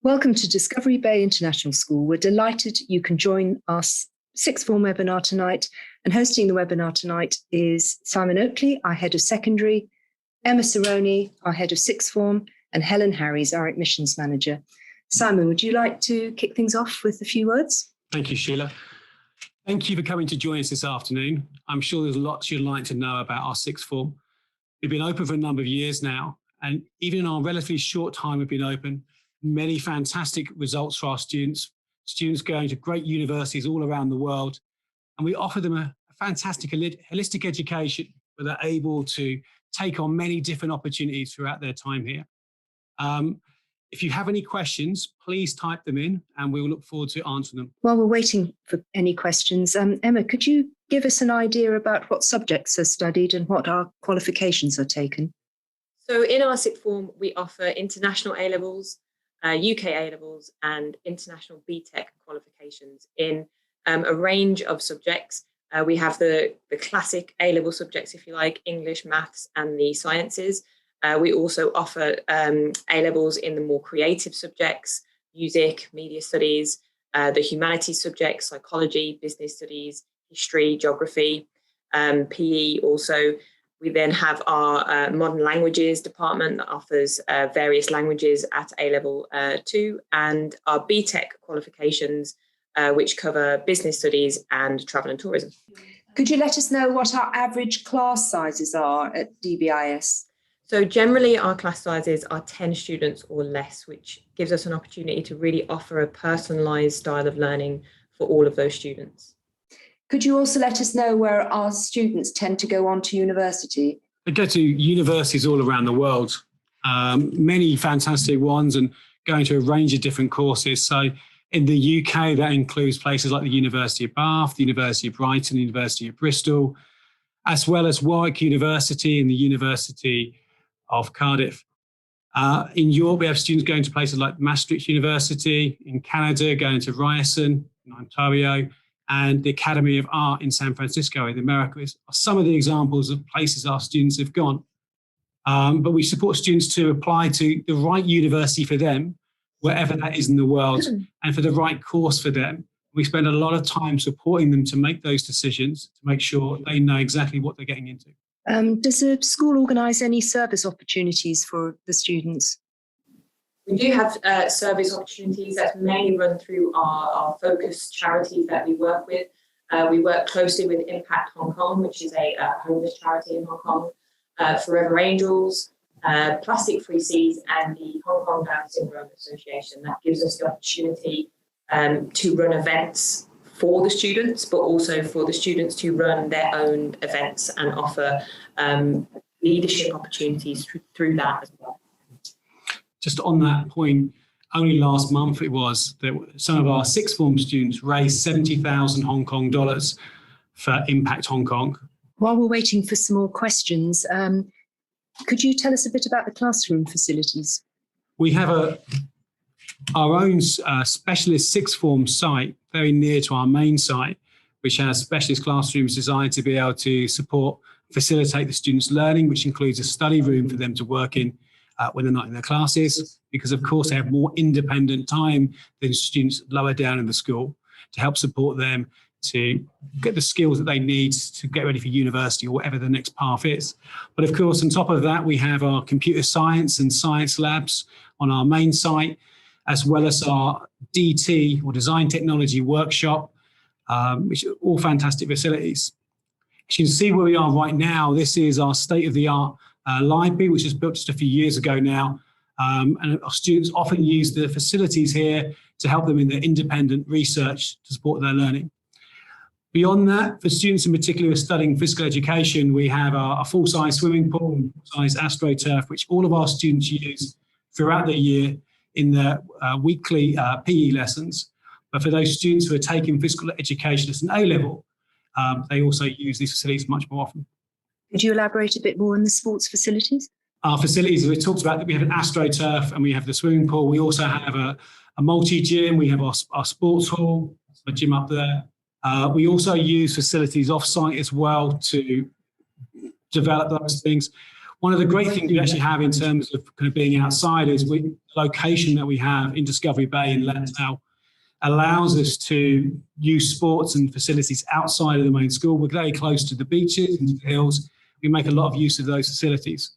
Welcome to Discovery Bay International School. We're delighted you can join our sixth form webinar tonight. And hosting the webinar tonight is Simon Oakley, our head of secondary, Emma Cerrone, our head of sixth form, and Helen Harries, our admissions manager. Simon, would you like to kick things off with a few words? Thank you, Sheila. Thank you for coming to join us this afternoon. I'm sure there's lots you'd like to know about our sixth form. We've been open for a number of years now, and even in our relatively short time we've been open, many fantastic results for our students going to great universities all around the world. And we offer them a fantastic holistic education where they're able to take on many different opportunities throughout their time here. If you have any questions, please type them in and we will look forward to answering them. While we're waiting for any questions, Emma, could you give us an idea about what subjects are studied and what our qualifications are taken? So in our sixth form, we offer international A-levels, UK A-levels and international BTEC qualifications in a range of subjects. We have the classic A-level subjects, if you like, English, maths and the sciences. We also offer A-levels in the more creative subjects, music, media studies, the humanities subjects, psychology, business studies, history, geography, PE also. We then have our modern languages department that offers various languages at A-level 2, and our BTEC qualifications, which cover business studies and travel and tourism. Could you let us know what our average class sizes are at DBIS? So generally our class sizes are 10 students or less, which gives us an opportunity to really offer a personalised style of learning for all of those students. Could you also let us know where our students tend to go on to university? They go to universities all around the world, many fantastic ones, and going to a range of different courses. So in the UK, that includes places like the University of Bath, the University of Brighton, the University of Bristol, as well as Warwick University and the University of Cardiff. In Europe, we have students going to places like Maastricht University, in Canada, going to Ryerson in Ontario, and the Academy of Art in San Francisco in America are some of the examples of places our students have gone. But we support students to apply to the right university for them, wherever that is in the world, and for the right course for them. We spend a lot of time supporting them to make those decisions, to make sure they know exactly what they're getting into. Does the school organise any service opportunities for the students? We do have service opportunities that's mainly run through our focused charities that we work with. We work closely with Impact Hong Kong, which is a homeless charity in Hong Kong, Forever Angels, Plastic Free Seas, and the Hong Kong Down Syndrome Association. That gives us the opportunity to run events for the students, but also for the students to run their own events and offer leadership opportunities through that as well. Just on that point, only last month it was that some of our sixth form students raised 70,000 Hong Kong dollars for Impact Hong Kong. While we're waiting for some more questions, could you tell us a bit about the classroom facilities? We have our own specialist sixth form site very near to our main site, which has specialist classrooms designed to be able to facilitate the students' learning, which includes a study room for them to work in when they're not in their classes, because of course they have more independent time than students lower down in the school, to help support them to get the skills that they need to get ready for university or whatever the next path is. But of course, on top of that, we have our computer science and science labs on our main site, as well as our DT or design technology workshop, which are all fantastic facilities. As you can see where we are right now, this is our state-of-the-art library, which was built just a few years ago now. And our students often use the facilities here to help them in their independent research to support their learning. Beyond that, for students in particular who are studying physical education, we have a full-size swimming pool and full-size AstroTurf, which all of our students use throughout the year in their weekly PE lessons. But for those students who are taking physical education as an A-level, they also use these facilities much more often. Could you elaborate a bit more on the sports facilities? Our facilities, we talked about that we have an AstroTurf and we have the swimming pool. We also have a multi-gym. We have our sports hall, a gym up there. We also use facilities off-site as well to develop those things. One of the great things we actually have in terms of kind of being outside is the location that we have in Discovery Bay in Lantau allows us to use sports and facilities outside of the main school. We're very close to the beaches and to the hills. We make a lot of use of those facilities.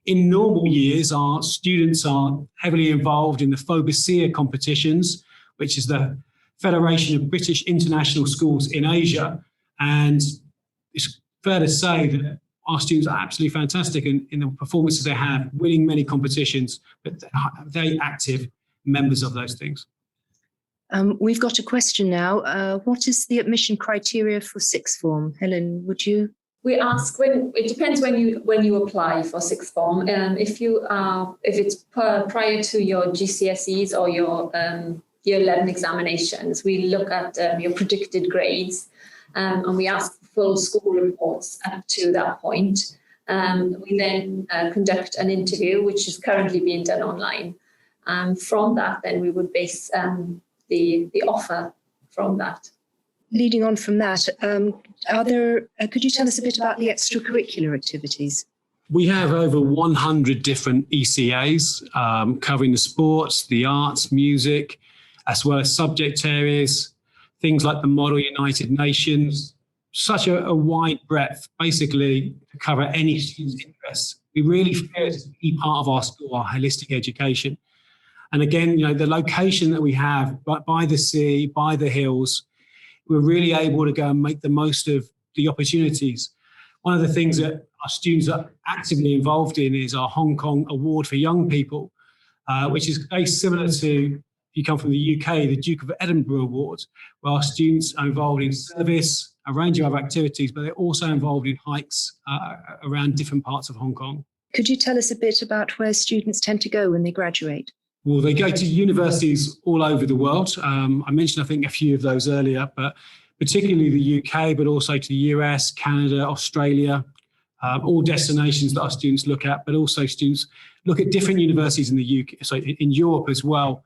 In normal years, our students are heavily involved in the FOBASIA competitions, which is the Federation of British International Schools in Asia. And it's fair to say that our students are absolutely fantastic in the performances they have, winning many competitions, but very active members of those things. We've got a question now. What is the admission criteria for sixth form? Helen, would you? We ask it depends when you apply for sixth form. If it's prior to your GCSEs or your year 11 examinations, we look at your predicted grades, and we ask for full school reports up to that point. We then conduct an interview, which is currently being done online. From that, then we would base the offer from that. Leading on from that, could you tell us a bit about the extracurricular activities? We have over 100 different ECAs covering the sports, the arts, music, as well as subject areas, things like the Model United Nations, such a wide breadth, basically to cover any student's interests. We really feel it's a key part of our school, our holistic education. And again, the location that we have by the sea, by the hills, we're really able to go and make the most of the opportunities. One of the things that our students are actively involved in is our Hong Kong Award for Young People, which is very similar to, if you come from the UK, the Duke of Edinburgh Award, where our students are involved in service, a range of other activities, but they're also involved in hikes around different parts of Hong Kong. Could you tell us a bit about where students tend to go when they graduate? Well, they go to universities all over the world. I mentioned, I think, a few of those earlier, but particularly the UK, but also to the US, Canada, Australia, all destinations that our students look at, but also students look at different universities in the UK, so in Europe as well.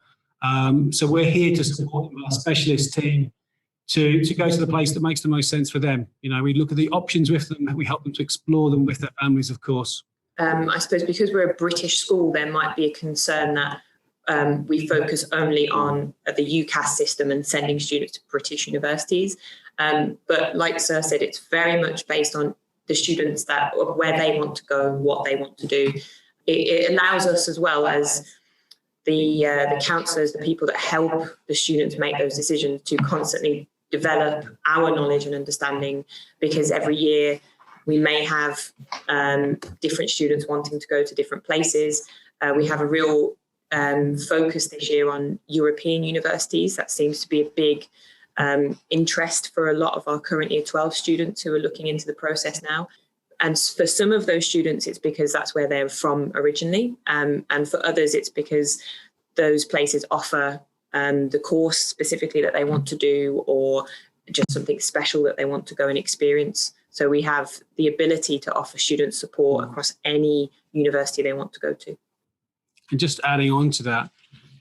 So we're here to support our specialist team to go to the place that makes the most sense for them. We look at the options with them and we help them to explore them with their families, of course. I suppose because we're a British school, there might be a concern that we focus only on the UCAS system and sending students to British universities. But like Sir said, it's very much based on the students where they want to go and what they want to do. It allows us, as well as the counsellors, the people that help the students make those decisions, to constantly develop our knowledge and understanding, because every year we may have different students wanting to go to different places. We have a real focus this year on European universities. That seems to be a big interest for a lot of our current Year 12 students who are looking into the process now. And for some of those students, it's because that's where they're from originally. And for others, it's because those places offer the course specifically that they want to do, or just something special that they want to go and experience. So we have the ability to offer student support across any university they want to go to. And just adding on to that,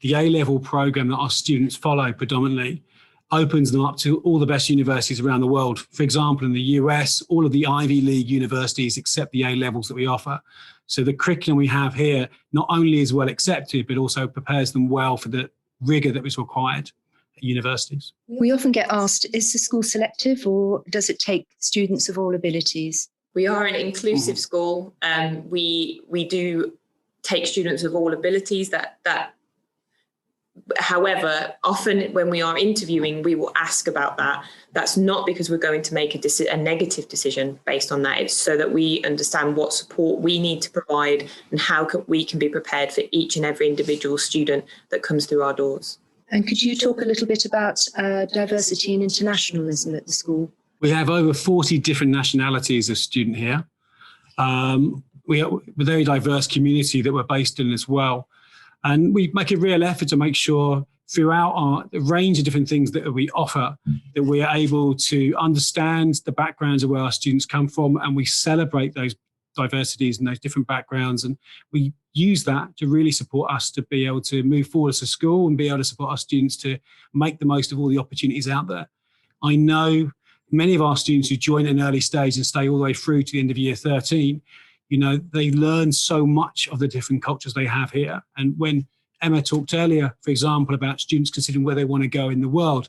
the A-level program that our students follow predominantly opens them up to all the best universities around the world. For example, in the US, all of the Ivy League universities accept the A-levels that we offer. So the curriculum we have here not only is well accepted, but also prepares them well for the rigour that is required at universities. We often get asked, is the school selective, or does it take students of all abilities? We are an inclusive school. We do take students of all abilities. However, often when we are interviewing, we will ask about that. That's not because we're going to make a negative decision based on that. It's so that we understand what support we need to provide and how we can be prepared for each and every individual student that comes through our doors. And could you talk a little bit about diversity and internationalism at the school? We have over 40 different nationalities of student here. We are a very diverse community that we're based in as well. And we make a real effort to make sure throughout the range of different things that we offer, that we are able to understand the backgrounds of where our students come from, and we celebrate those diversities and those different backgrounds. And we use that to really support us to be able to move forward as a school and be able to support our students to make the most of all the opportunities out there. I know many of our students who join at an early stage and stay all the way through to the end of year 13 they learn so much of the different cultures they have here. And when Emma talked earlier, for example, about students considering where they want to go in the world,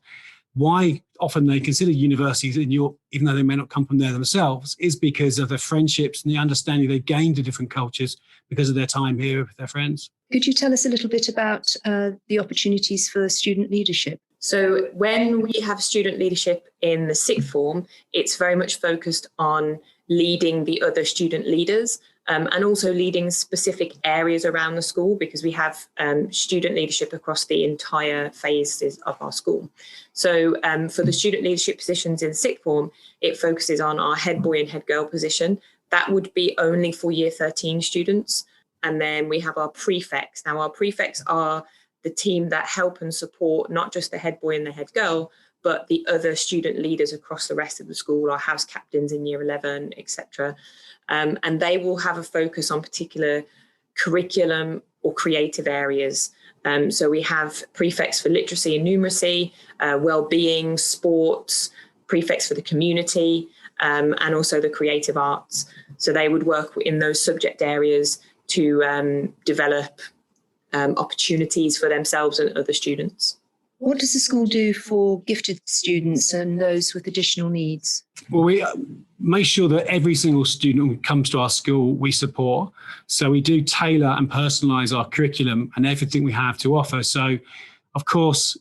why often they consider universities in Europe, even though they may not come from there themselves, is because of the friendships and the understanding they gained of different cultures because of their time here with their friends. Could you tell us a little bit about the opportunities for student leadership? So when we have student leadership in the sixth form, it's very much focused on leading the other student leaders and also leading specific areas around the school, because we have student leadership across the entire phases of our school. So for the student leadership positions in sixth form, it focuses on our head boy and head girl position. That would be only for year 13 students. And then we have our prefects. Now, our prefects are the team that help and support not just the head boy and the head girl, but the other student leaders across the rest of the school, our house captains in year 11, etc. And they will have a focus on particular curriculum or creative areas. So we have prefects for literacy and numeracy, well-being, sports, prefects for the community, and also the creative arts. So they would work in those subject areas to develop opportunities for themselves and other students. What does the school do for gifted students and those with additional needs? Well, we make sure that every single student who comes to our school we support. So we do tailor and personalise our curriculum and everything we have to offer. So, of course,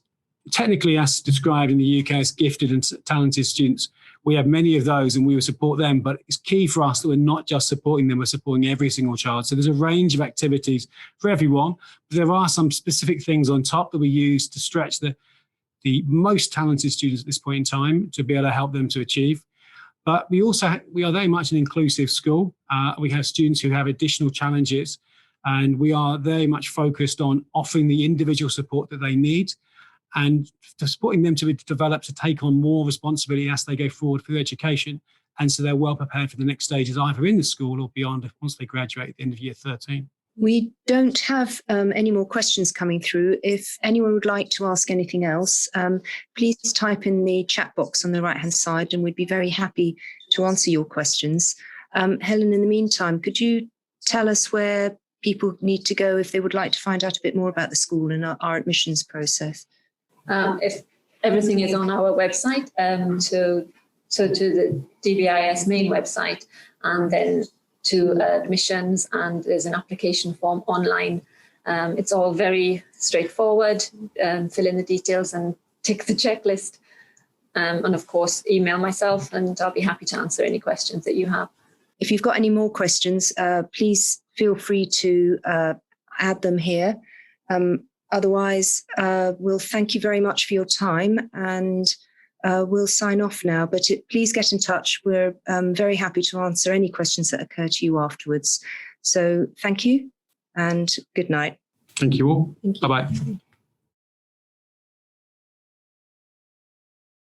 technically as described in the UK as gifted and talented students, we have many of those and we will support them, but it's key for us that we're not just supporting them, we're supporting every single child. So there's a range of activities for everyone, but there are some specific things on top that we use to stretch the most talented students at this point in time to be able to help them to achieve. But we are very much an inclusive school. We have students who have additional challenges, and we are very much focused on offering the individual support that they need and supporting them to develop, to take on more responsibility as they go forward for their education. And so they're well prepared for the next stages, either in the school or beyond, once they graduate at the end of year 13. We don't have any more questions coming through. If anyone would like to ask anything else, please type in the chat box on the right-hand side, and we'd be very happy to answer your questions. Helen, in the meantime, could you tell us where people need to go if they would like to find out a bit more about the school and our admissions process? If everything is on our website, to the DBIS main website, and then to admissions, and there's an application form online. It's all very straightforward. Fill in the details and tick the checklist. And of course, email myself and I'll be happy to answer any questions that you have. If you've got any more questions, please feel free to add them here. Otherwise, we'll thank you very much for your time, and we'll sign off now. But please get in touch. We're very happy to answer any questions that occur to you afterwards. So thank you and good night. Thank you all. Thank you. Bye-bye.